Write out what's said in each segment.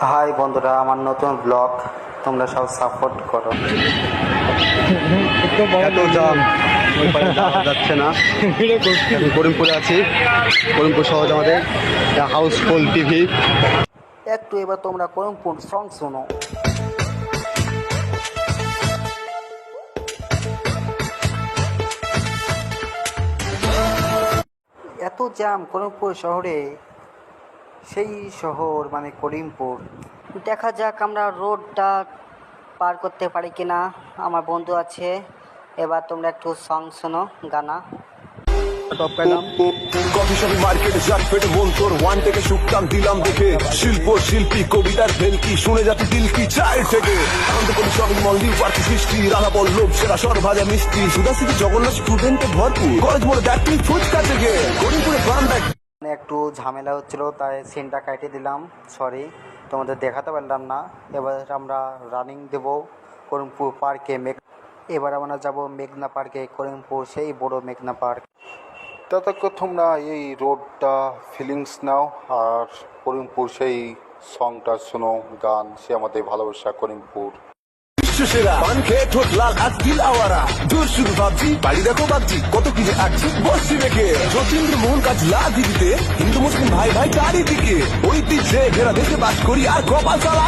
High বন্ধুরা, আমার নতুন ব্লগ তোমরা সব সাপোর্ট করো। এত জাম, ওই পারে যাওয়া যাচ্ছে না। আমি করিমপুরে আছি, করিমপুর শহর আমাদের হাউসফুল টিভি। একটু এবার তোমরা করিমপুর সং শোনো। এত জ্যাম করিমপুর শহরে, সেই শহর মানে করিমপুর। দেখা যাক আমরা রোডটা পার করতে পারি কিনা। আমার বন্ধু আছে, এবার তোমরা একটু সং শোনো, গানা। টপ পেলাম। কফি শপে মার্কেটে জাট পেটে মন তোর ওয়ান থেকে শুকতাম দিলাম দেখে শিল্প শিল্পী কবিতার ভেলকি শুনে যাতে দিল কি চায় থেকে আনন্দ করি শপিং মল নিউ পার্টি সৃষ্টি রাধা পল্লব সেরা সর ভাজা মিষ্টি সুধা সিটি জগন্নাথ স্টুডেন্টে ভরপুর কলেজ মোড়ে দেখলি ফুচকা থেকে করিমপুরে প্রাণ দেখ। একটু ঝামেলা হচ্ছিল, তাই সিনটা কেটে দিলাম, সরি, তোমাদের দেখাতে পারলাম না। এবার আমরা রানিং দেব করিমপুর পার্কে। এবার আমরা যাব মেঘনা পার্কে, করিমপুর সেই বড় মেঘনা পার্ক। ততক্ষণ তোমরা এই রোডটা ফিলিংস নাও আর করিমপুর সেই সংটা শোনো, গান সে আমাদের ভালোবাসা করিমপুর। বিশ্বসেরা পান খেয়ে ঠোঁট লাল আজ দিল আওয়ারা দূর শুধু ভাবছি বাড়ি দেখো ভাবছি কত কিছু আছে বসছি রেখে যতীন্দ্র মোহন কাজ দিতে হিন্দু মুসলিম ভাই ভাই চারিদিকে ঐতিহ্যে ঘেরা দেশে বাস করি আর কপাল চালা।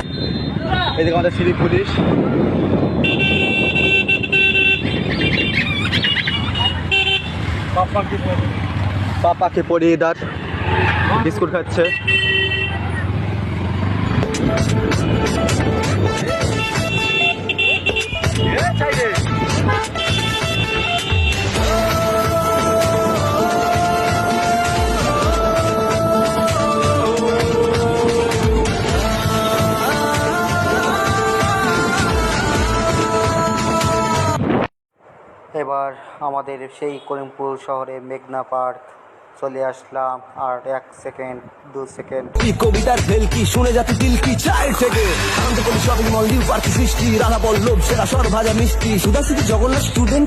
এদিকে আমাদের সিভিক পুলিশ। পাপাকে পড়িয়ে দাঁত বিস্কুট খাচ্ছে। এবার আমাদের সেই করিমপুর শহরে মেঘনা পার্ক চলে আসলাম। আর 1 সেকেন্ড 2 সেকেন্ড। কবিতার ভেলকি শুনে যাতে দিল কি চায় থেকে আনন্দ করি শপিং মল নিউ পার্টি সৃষ্টি রাধা পল্লব সেরা সর ভাজা মিষ্টি সুধা সিটি জগন্নাথ স্টুডেন্ট